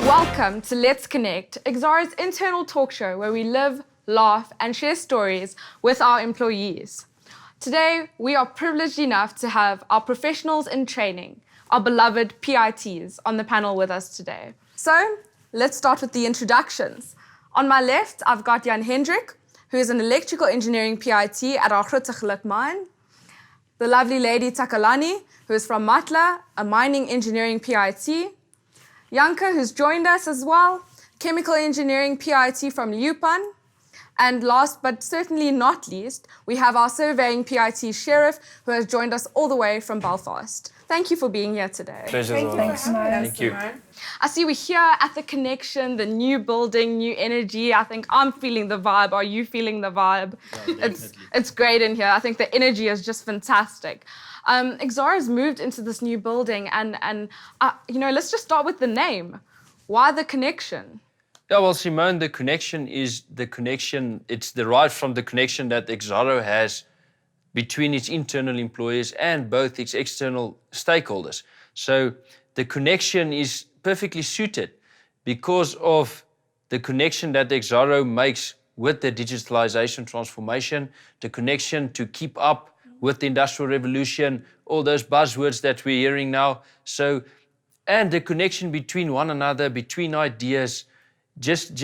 Welcome to Let's Connect, Exara's internal talk show where we live, laugh, and share stories with our employees. Today, we are privileged enough to have our professionals in training, our beloved PITs, on the panel with us today. So, let's start with the introductions. On my left, I've got Jan Hendrik, who is an electrical engineering PIT at our Grootegeluk mine. The lovely lady Takalani, who is from Matla, a mining engineering PIT. Janke, who's joined us as well, chemical engineering PIT from Liupan. And last but certainly not least, we have our surveying PIT Sheriff, who has joined us all the way from Belfast. Thank you for being here today. Pleasure as well. Thank you. I see we're here at the connection, the new building, new energy. I think I'm feeling the vibe. Are you feeling the vibe? Yeah, it's great in here. I think the energy is just fantastic. Exara's moved into this new building and let's just start with the name. Why the connection? Yeah, well, Simone, the connection is the connection. It's derived from the connection that Exaro has between its internal employees and both its external stakeholders. So the connection is perfectly suited because of the connection that Exaro makes with the digitalization transformation, the connection to keep up with the Industrial Revolution, all those buzzwords that we're hearing now. So, and the connection between one another, between ideas, just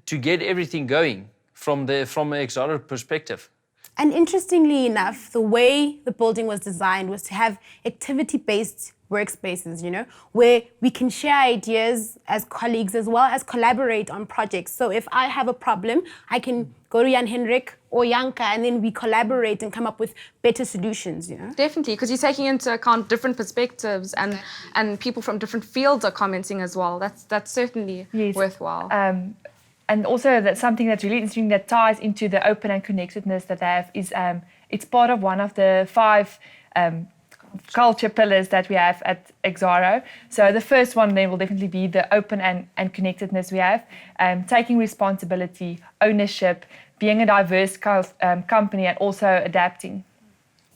to get everything going from an Exaro perspective. And interestingly enough, the way the building was designed was to have activity-based workspaces, where we can share ideas as colleagues as well as collaborate on projects. So if I have a problem, I can go to Jan Hendrik or Janka and then we collaborate and come up with better solutions, Definitely, because you're taking into account different perspectives and people from different fields are commenting as well. That's certainly worthwhile. And also that's something that's really interesting that ties into the open and connectedness that they have is it's part of one of the 5 culture pillars that we have at Exaro. So the first one then will definitely be the open and connectedness we have, taking responsibility, ownership, being a diverse company and also adapting.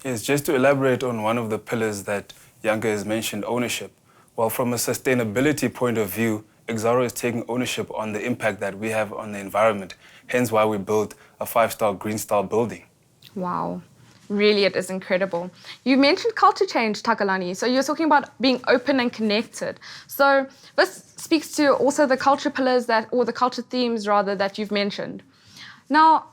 Yes, just to elaborate on one of the pillars that Janke has mentioned, ownership. Well, from a sustainability point of view, Exaro is taking ownership on the impact that we have on the environment, hence why we built a 5-star Green Star building. Wow. Really, it is incredible. You mentioned culture change, Takalani. So you're talking about being open and connected. So this speaks to also the culture pillars or the culture themes rather that you've mentioned. Now,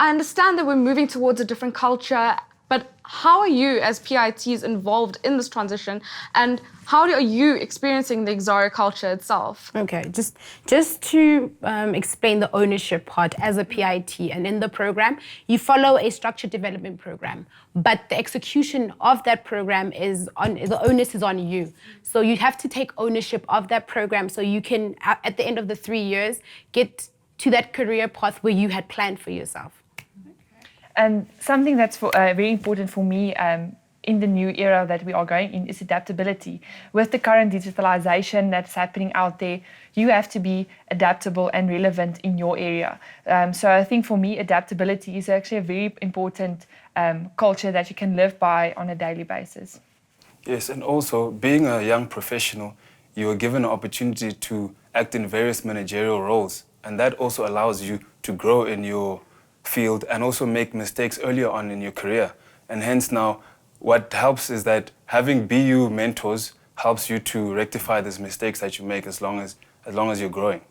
I understand that we're moving towards a different culture, but how are you as PITs involved in this transition and how are you experiencing the Exaro culture itself? Okay, just to explain the ownership part as a PIT and in the program, you follow a structured development program, but the execution of that program the onus is on you. So you have to take ownership of that program so you can, at the end of the 3 years, get to that career path where you had planned for yourself. And something that's very important for me in the new era that we are going in is adaptability. With the current digitalization that's happening out there, you have to be adaptable and relevant in your area. So I think for me, adaptability is actually a very important culture that you can live by on a daily basis. Yes, and also being a young professional, you are given an opportunity to act in various managerial roles, and that also allows you to grow in your field and also make mistakes earlier on in your career. And hence now, what helps is that having BU mentors helps you to rectify these mistakes that you make as long as you're growing.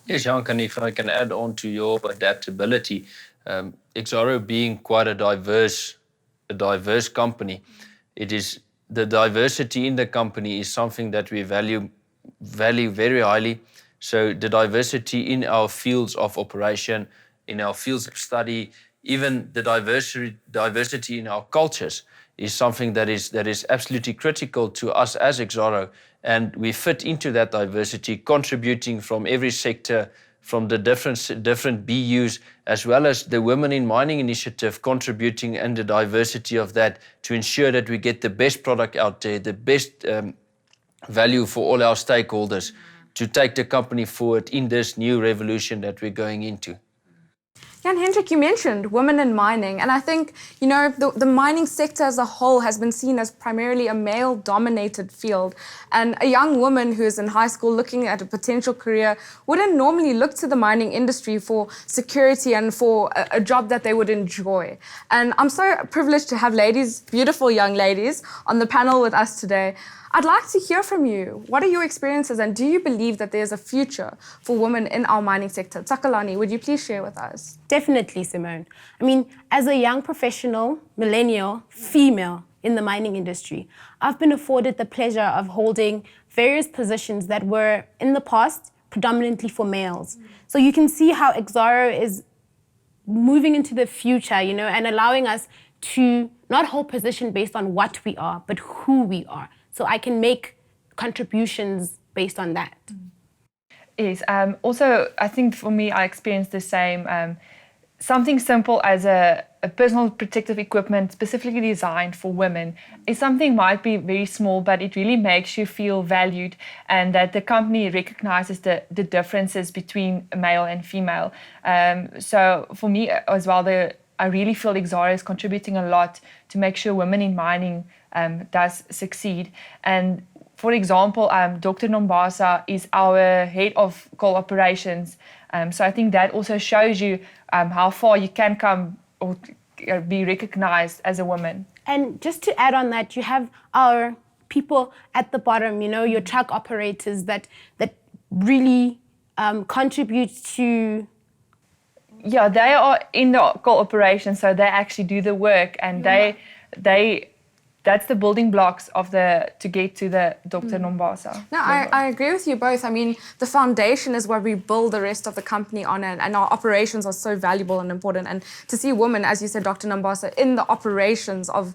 Yes, Janke, if I can add on to your adaptability, Exaro being quite a diverse company, it is the diversity in the company is something that we value very highly. So the diversity in our fields of operation, in our fields of study, even the diversity in our cultures is something that is absolutely critical to us as Exaro. And we fit into that diversity, contributing from every sector, from the different BUs, as well as the Women in Mining initiative, contributing in the diversity of that to ensure that we get the best product out there, the best value for all our stakeholders to take the company forward in this new revolution that we're going into. Jan Hendrik, you mentioned women in mining, and I think, you know, the mining sector as a whole has been seen as primarily a male-dominated field, and a young woman who is in high school looking at a potential career wouldn't normally look to the mining industry for security and for a job that they would enjoy. And I'm so privileged to have ladies, beautiful young ladies, on the panel with us today. I'd like to hear from you. What are your experiences, and do you believe that there's a future for women in our mining sector? Takalani, would you please share with us? Definitely, Simone. I mean, as a young professional, millennial, female in the mining industry, I've been afforded the pleasure of holding various positions that were, in the past, predominantly for males. So you can see how Exxaro is moving into the future, you know, and allowing us to not hold position based on what we are, but who we are. So I can make contributions based on that. Yes. Also, I think for me, I experienced the same. Something simple as a personal protective equipment specifically designed for women is something might be very small, but it really makes you feel valued, and that the company recognizes the differences between male and female. So for me as well, I really feel Exxaro is contributing a lot to make sure women in mining does succeed. And for example, Dr. Nombasa is our head of coal operations. So I think that also shows you how far you can come or be recognized as a woman. And just to add on that, you have our people at the bottom, you know, your truck operators that really contribute to. Yeah, they are in the coal operation, so they actually do the work, and they that's the building blocks of to get to the Dr. Nombasa. No, I agree with you both. I mean, the foundation is what we build the rest of the company on, and our operations are so valuable and important. And to see women, as you said, Dr. Nombasa, in the operations of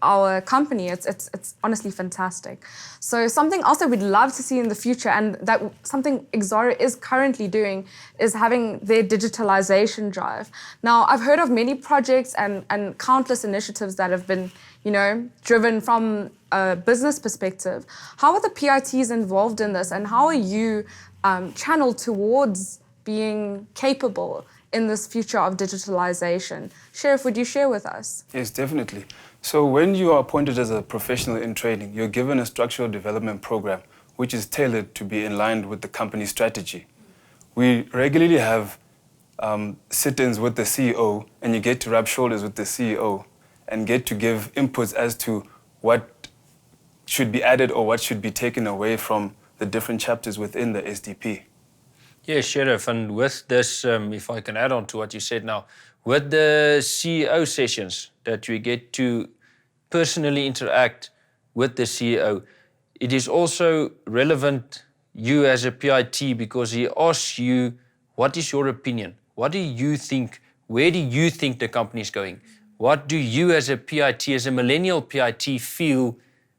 our company, it's honestly fantastic. So something else that we'd love to see in the future, and that something Exxaro is currently doing, is having their digitalization drive. Now, I've heard of many projects and countless initiatives that have been, you know, driven from a business perspective. How are the PITs involved in this, and how are you channeled towards being capable in this future of digitalization? Sheriff, would you share with us? Yes, definitely. So when you are appointed as a professional in training, you're given a structural development program, which is tailored to be in line with the company's strategy. We regularly have sit-ins with the CEO, and you get to rub shoulders with the CEO and get to give inputs as to what should be added or what should be taken away from the different chapters within the SDP. Yeah, Sheriff, and with this, if I can add on to what you said now, with the CEO sessions that we get to personally interact with the CEO, it is also relevant you as a PIT, because he asks you, what is your opinion? What do you think? Where do you think the company is going? What do you as a PIT, as a millennial PIT, feel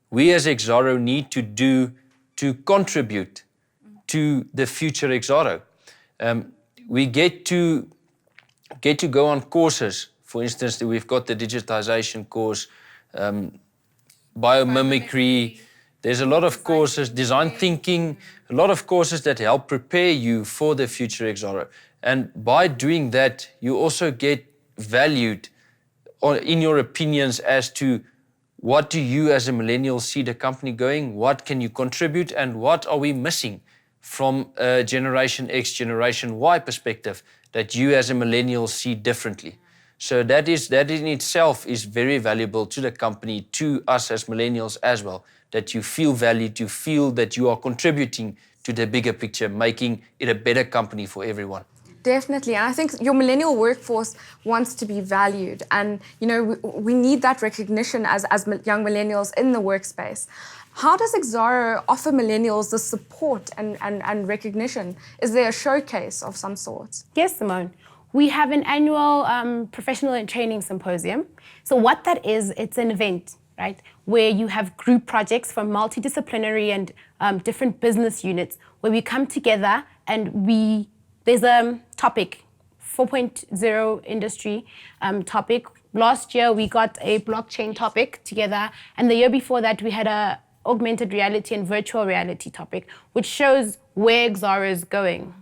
we as Exxaro need to do to contribute to the future Exxaro? We get to go on courses. For instance, we've got the digitization course, biomimicry. There's a lot of courses, design thinking, a lot of courses that help prepare you for the future Exxaro. And by doing that, you also get valued in your opinions as to what do you as a millennial see the company going, what can you contribute, and what are we missing from a Generation X, Generation Y perspective that you as a millennial see differently. So that in itself is very valuable to the company, to us as millennials as well, that you feel valued, you feel that you are contributing to the bigger picture, making it a better company for everyone. Definitely, and I think your millennial workforce wants to be valued, and you know we need that recognition as young millennials in the workspace. How does Exxaro offer millennials the support and recognition? Is there a showcase of some sort? Yes, Simone. We have an annual professional and training symposium. So what that is, it's an event, right, where you have group projects from multidisciplinary and different business units where we come together and there's a topic, 4.0 industry topic. Last year we got a blockchain topic together, and the year before that we had a augmented reality and virtual reality topic, which shows where Exxaro is going.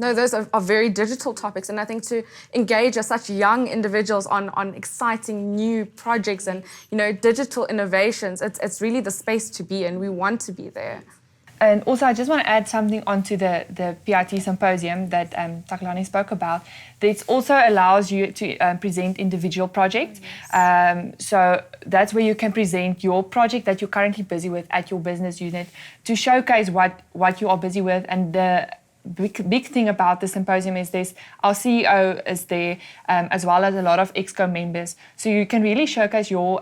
No, those are very digital topics, and I think to engage as such young individuals on exciting new projects and digital innovations, it's really the space to be in. We want to be there. And also, I just want to add something onto the PIT symposium that Takalani spoke about. This also allows you to present individual projects. So that's where you can present your project that you're currently busy with at your business unit to showcase what you are busy with. And the big thing about the symposium is our CEO is there, as well as a lot of EXCO members. So you can really showcase your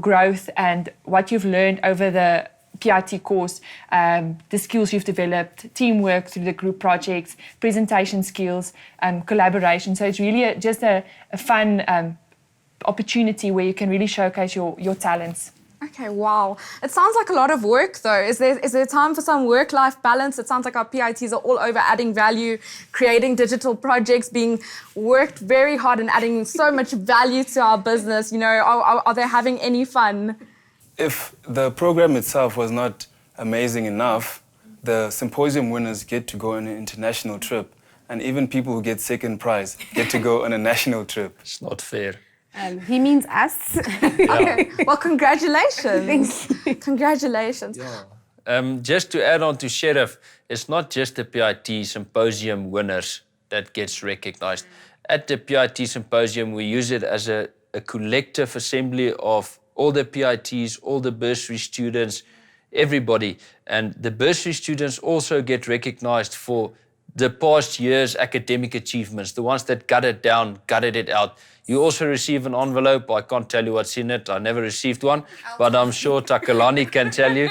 growth and what you've learned over the PIT course, the skills you've developed, teamwork through the group projects, presentation skills, collaboration. So it's really just a fun opportunity where you can really showcase your talents. Okay, wow. It sounds like a lot of work, though. Is there time for some work-life balance? It sounds like our PITs are all over adding value, creating digital projects, being worked very hard and adding so much value to our business. Are they having any fun? If the program itself was not amazing enough, the symposium winners get to go on an international trip, and even people who get second prize get to go on a national trip. It's not fair. He means us. Okay, well, congratulations. Congratulations. Just to add on to Sheriff, it's not just the PIT symposium winners that gets recognized. At the PIT symposium, we use it as a collective assembly of all the PITs, all the bursary students, everybody. And the bursary students also get recognized for the past year's academic achievements, the ones that gutted it out. You also receive an envelope. I can't tell you what's in it. I never received one, but I'm sure Takalani can tell you.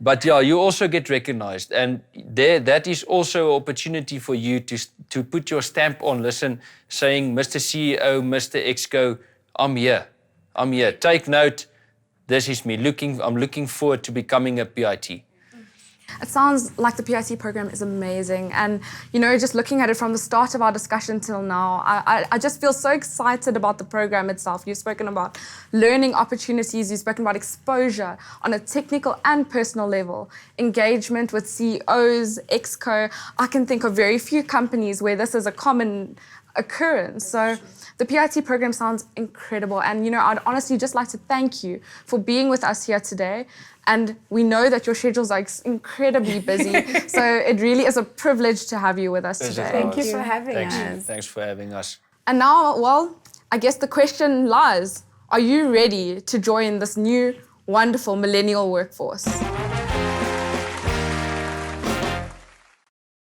But yeah, you also get recognized. And that is also an opportunity for you to put your stamp on, saying, Mr. CEO, Mr. Exco, I'm here. Take note. This is me. I'm looking forward to becoming a PIT. It sounds like the PIT program is amazing. And, just looking at it from the start of our discussion till now, I just feel so excited about the program itself. You've spoken about learning opportunities. You've spoken about exposure on a technical and personal level, engagement with CEOs, EXCO. I can think of very few companies where this is a common occurrence. So the PIT program sounds incredible. And, I'd honestly just like to thank you for being with us here today. And we know that your schedules are incredibly busy. So it really is a privilege to have you with us today. Thank you for having us. Thanks for having us. And now, well, I guess the question lies, are you ready to join this new, wonderful millennial workforce?